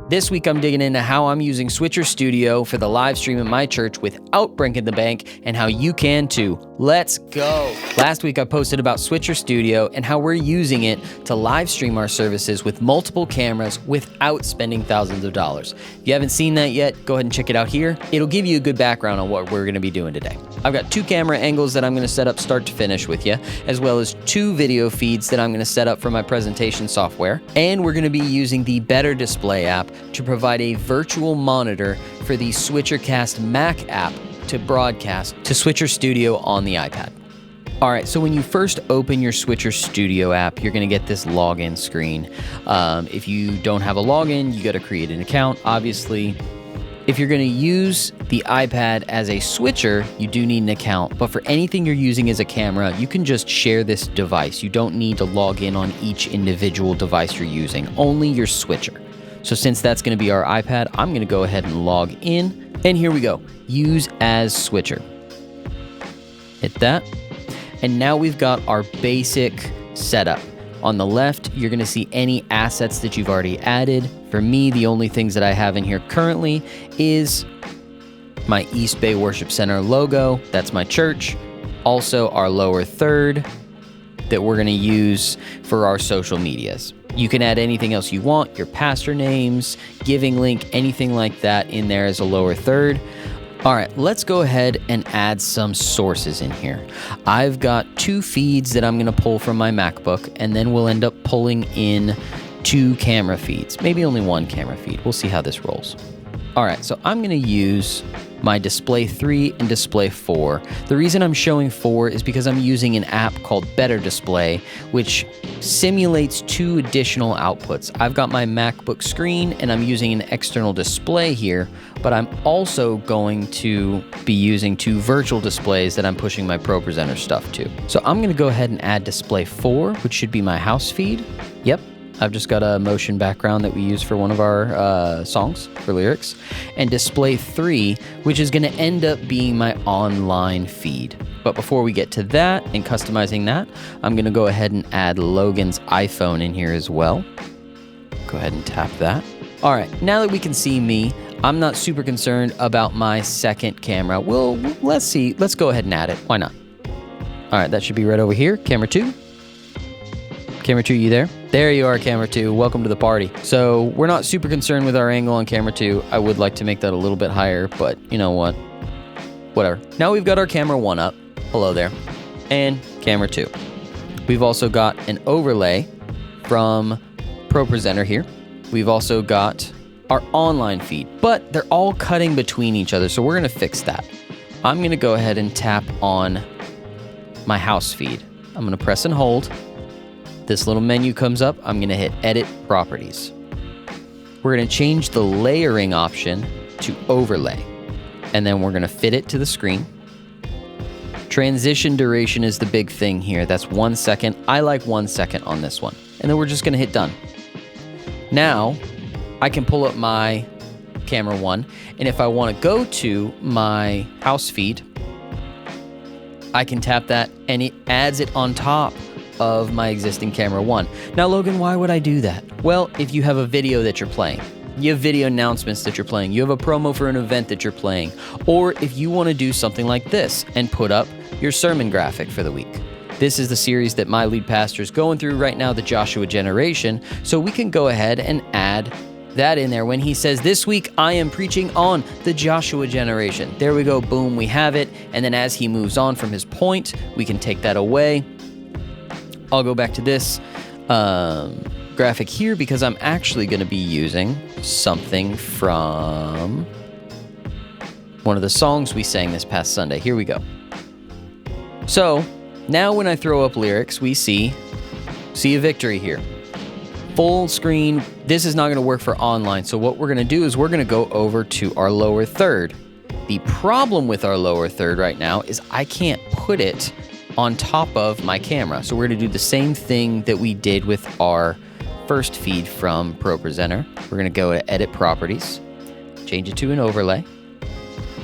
This week I'm digging into how I'm using Switcher Studio for the live stream in my church without breaking the bank and how you can too. Let's go. Last week I posted about Switcher Studio and how we're using it to live stream our services with multiple cameras without spending thousands of dollars. If you haven't seen that yet, go ahead and check it out here. It'll give you a good background on what we're going to be doing today. I've got 2 camera angles that I'm going to set up start to finish with you, as well as 2 video feeds that I'm going to set up for my presentation software. And we're going to be using the Better Display app to provide a virtual monitor for the SwitcherCast Mac app to broadcast to Switcher Studio on the iPad. All right, so when you first open your Switcher Studio app, you're going to get this login screen. If you don't have a login, you got to create an account, obviously. If you're going to use the iPad as a switcher, you do need an account. But for anything you're using as a camera, you can just share this device. You don't need to log in on each individual device you're using, only your switcher. So since that's going to be our iPad, I'm going to go ahead and log in. And here we go. Use as switcher. Hit that. And now we've got our basic setup. On the left, you're going to see any assets that you've already added. For me, the only things that I have in here currently is my East Bay Worship Center logo. That's my church. Also, our lower third that we're going to use for our social medias. You can add anything else you want, your pastor names, giving link, anything like that in there as a lower third. All right, let's go ahead and add some sources in here. I've got 2 feeds that I'm going to pull from my MacBook, and then we'll end up pulling in 2 camera feeds, maybe only 1 camera feed. We'll see how this rolls. All right, so I'm going to use my Display 3 and Display 4. The reason I'm showing 4 is because I'm using an app called Better Display, which simulates 2 additional outputs. I've got my MacBook screen and I'm using an external display here, but I'm also going to be using 2 virtual displays that I'm pushing my ProPresenter stuff to. So I'm going to go ahead and add Display 4, which should be my house feed. Yep. I've just got a motion background that we use for one of our songs for lyrics, and Display 3, which is going to end up being my online feed. But before we get to that and customizing that, I'm going to go ahead and add Logan's iPhone in here as well. Go ahead and tap that. All right, now that we can see me, I'm not super concerned about my second camera. Well, let's see. Let's go ahead and add it. Why not? All right, that should be right over here. Camera 2. Camera 2, you there? There you are, camera 2. Welcome to the party. So we're not super concerned with our angle on camera 2. I would like to make that a little bit higher, but you know what? Whatever. Now we've got our camera 1 up. Hello there. And camera 2. We've also got an overlay from ProPresenter here. We've also got our online feed, but they're all cutting between each other, so we're going to fix that. I'm going to go ahead and tap on my house feed. I'm going to press and hold. This little menu comes up. I'm going to hit Edit Properties. We're going to change the layering option to Overlay, and then we're going to fit it to the screen. Transition duration is the big thing here. That's 1 second. I like 1 second on this one. And then we're just going to hit Done. Now, I can pull up my camera 1, and if I want to go to my house feed, I can tap that, and it adds it on top of my existing camera 1. Now, Logan, why would I do that? Well, if you have a video that you're playing, you have video announcements that you're playing, you have a promo for an event that you're playing, or if you want to do something like this and put up your sermon graphic for the week. This is the series that my lead pastor is going through right now, the Joshua Generation, so we can go ahead and add that in there when he says, this week I am preaching on the Joshua Generation. There we go, boom, we have it, and then as he moves on from his point, we can take that away. I'll go back to this graphic here because I'm actually going to be using something from one of the songs we sang this past Sunday. Here we go. So now when I throw up lyrics, we see a victory here. Full screen. This is not going to work for online. So what we're going to do is we're going to go over to our lower third. The problem with our lower third right now is I can't put it on top of my camera. So we're going to do the same thing that we did with our first feed from ProPresenter. We're going to go to Edit Properties, change it to an overlay.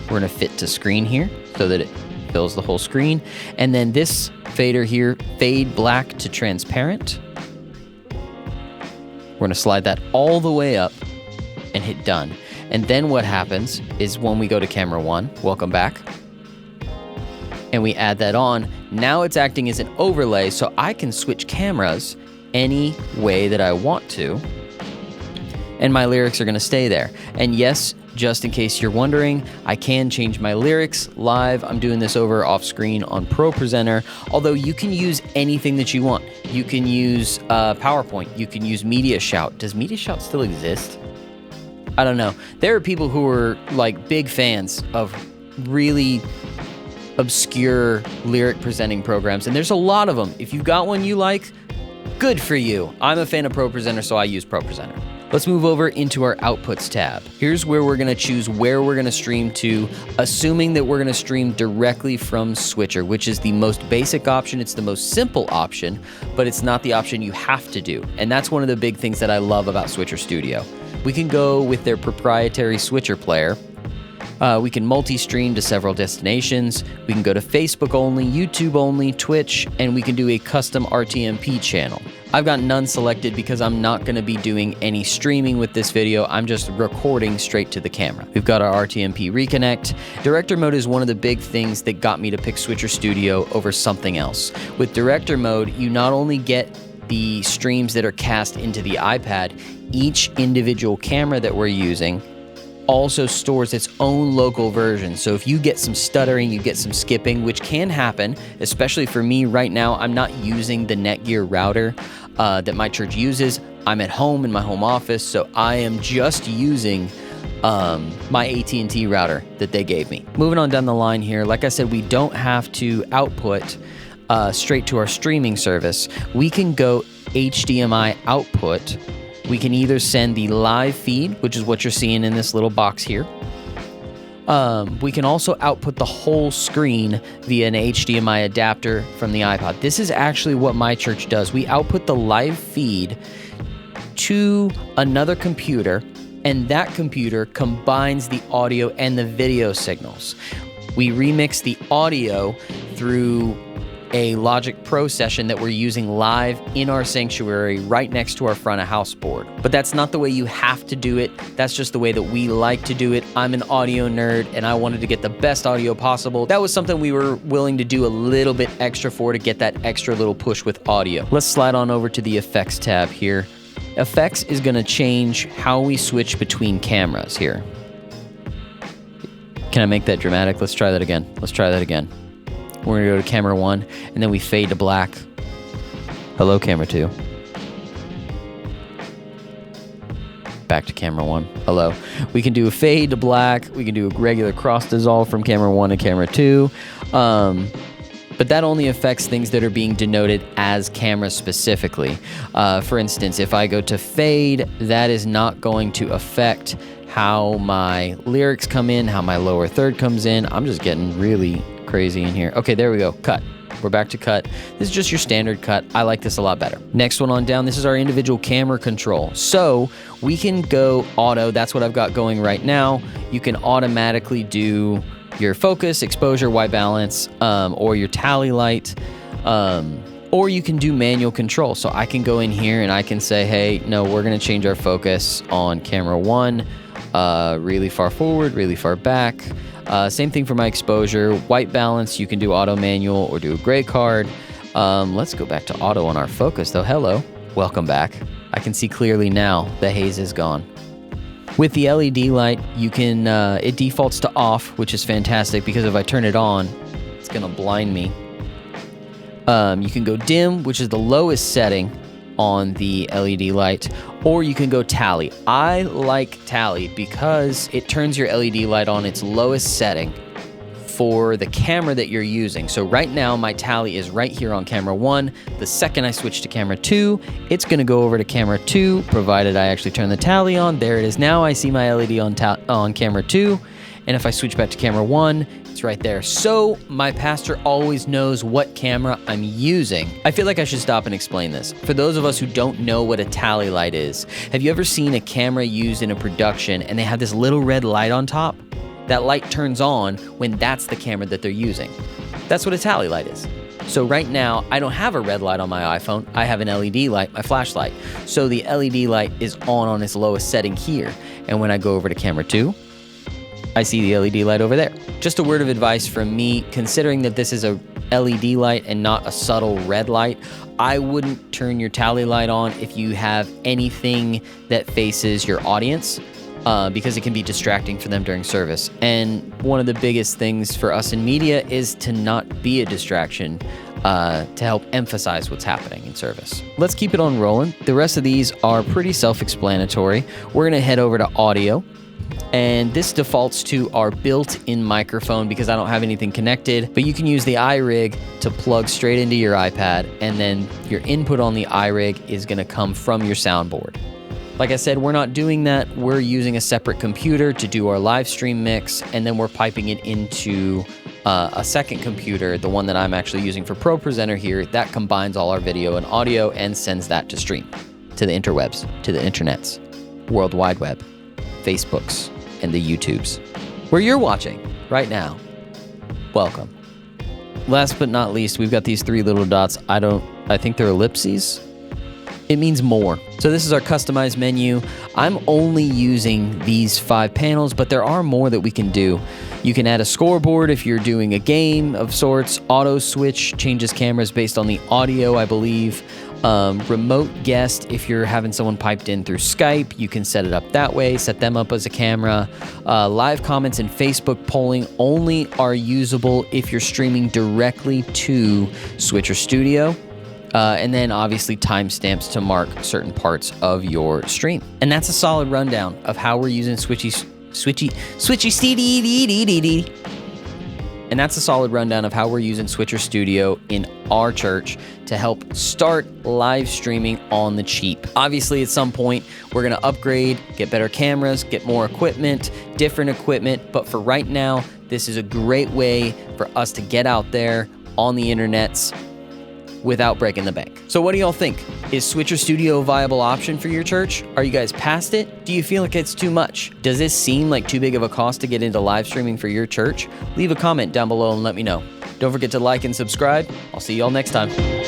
We're going to fit to screen here so that it fills the whole screen. And then this fader here, fade black to transparent. We're going to slide that all the way up and and hit done. And then what happens is when we go to camera 1, welcome back, and we add that on, now it's acting as an overlay, so I can switch cameras any way that I want to, and my lyrics are gonna stay there. And yes, just in case you're wondering, I can change my lyrics live. I'm doing this over off screen on Pro Presenter, although you can use anything that you want. You can use PowerPoint, you can use Media Shout. Does Media Shout still exist? I don't know. There are people who are like big fans of really obscure lyric presenting programs, and there's a lot of them. If you've got one you like, good for you. I'm a fan of Pro Presenter, so I use Pro Presenter. Let's move over into our Outputs tab. Here's where we're gonna choose where we're gonna stream to, assuming that we're gonna stream directly from Switcher, which is the most basic option. It's the most simple option, but it's not the option you have to do. And that's one of the big things that I love about Switcher Studio. We can go with their proprietary Switcher player. We can multi-stream to several destinations. We can go to Facebook only, YouTube only, Twitch, and we can do a custom RTMP channel. I've got none selected because I'm not going to be doing any streaming with this video. I'm just recording straight to the camera. We've got our RTMP reconnect. Director mode is one of the big things that got me to pick Switcher Studio over something else. With director mode, you not only get the streams that are cast into the iPad, each individual camera that we're using also stores its own local version. So if you get some stuttering, you get some skipping, which can happen, especially for me right now. I'm not using the Netgear router that my church uses. I'm at home in my home office, so I am just using my AT&T router that they gave me. Moving on down the line here, like I said, we don't have to output straight to our streaming service. We can go HDMI output. We can either send the live feed, which is what you're seeing in this little box here. We can also output the whole screen via an HDMI adapter from the iPod. This is actually what my church does. We output the live feed to another computer, and that computer combines the audio and the video signals. We remix the audio through a Logic Pro session that we're using live in our sanctuary right next to our front of house board. But that's not the way you have to do it. That's just the way that we like to do it. I'm an audio nerd and I wanted to get the best audio possible. That was something we were willing to do a little bit extra for, to get that extra little push with audio. Let's slide on over to the Effects tab here. Effects is gonna change how we switch between cameras here. Can I make that dramatic? Let's try that again. We're gonna go to camera 1, and then we fade to black. Hello, camera 2. Back to camera 1. Hello. We can do a fade to black. We can do a regular cross dissolve from camera 1 to camera 2. But that only affects things that are being denoted as cameras specifically. For instance, if I go to fade, that is not going to affect how my lyrics come in, how my lower third comes in. I'm just getting really crazy in here. Okay, there we go. Cut. We're back to cut. This is just your standard cut. I like this a lot better. Next one on down, this is our individual camera control. So we can go auto. That's what I've got going right now. You can automatically do your focus, exposure, white balance, or your tally light, or you can do manual control. So I can go in here and I can say, hey, no, we're gonna change our focus on camera 1, really far forward, really far back. Same thing for my exposure. White balance, you can do auto manual or do a gray card. Let's go back to auto on our focus though. Hello, welcome back. I can see clearly now the haze is gone. With the LED light, you can, it defaults to off, which is fantastic because if I turn it on, it's gonna blind me. You can go dim, which is the lowest setting on the LED light, or you can go tally. I like tally because it turns your LED light on its lowest setting for the camera that you're using. So right now my tally is right here on camera 1. The second I switch to camera 2, it's gonna go over to camera 2, provided I actually turn the tally on. There it is now. I see my LED on camera 2. And if I switch back to camera 1, it's right there. So my pastor always knows what camera I'm using. I feel like I should stop and explain this. For those of us who don't know what a tally light is, have you ever seen a camera used in a production and they have this little red light on top? That light turns on when that's the camera that they're using. That's what a tally light is. So right now, I don't have a red light on my iPhone. I have an LED light, my flashlight. So the LED light is on its lowest setting here. And when I go over to camera 2, I see the LED light over there. Just a word of advice from me, considering that this is a LED light and not a subtle red light, I wouldn't turn your tally light on if you have anything that faces your audience, because it can be distracting for them during service. And one of the biggest things for us in media is to not be a distraction, to help emphasize what's happening in service. Let's keep it on rolling. The rest of these are pretty self-explanatory. We're gonna head over to audio. And this defaults to our built-in microphone because I don't have anything connected, but you can use the iRig to plug straight into your iPad, and then your input on the iRig is gonna come from your soundboard. Like I said, we're not doing that. We're using a separate computer to do our live stream mix, and then we're piping it into a second computer, the one that I'm actually using for Pro Presenter here, that combines all our video and audio and sends that to stream, to the interwebs, to the internets, World Wide Web, Facebooks, and the YouTubes, where you're watching right now. Welcome. Last but not least, we've got these 3 little dots. I think they're ellipses. It means more. So this is our customized menu. I'm only using these 5 panels, but there are more that we can do. You can add a scoreboard if you're doing a game of sorts. Auto switch changes cameras based on the audio, I believe. Remote guest, if you're having someone piped in through Skype, you can set it up that way, set them up as a camera. Live comments and Facebook polling only are usable if you're streaming directly to Switcher Studio. And then obviously timestamps to mark certain parts of your stream. And that's a solid rundown of how we're using Switcher Studio in our church to help start live streaming on the cheap. Obviously, at some point, we're gonna upgrade, get better cameras, get more equipment, different equipment. But for right now, this is a great way for us to get out there on the internets without breaking the bank. So what do y'all think? Is Switcher Studio a viable option for your church? Are you guys past it? Do you feel like it's too much? Does this seem like too big of a cost to get into live streaming for your church? Leave a comment down below and let me know. Don't forget to like and subscribe. I'll see y'all next time.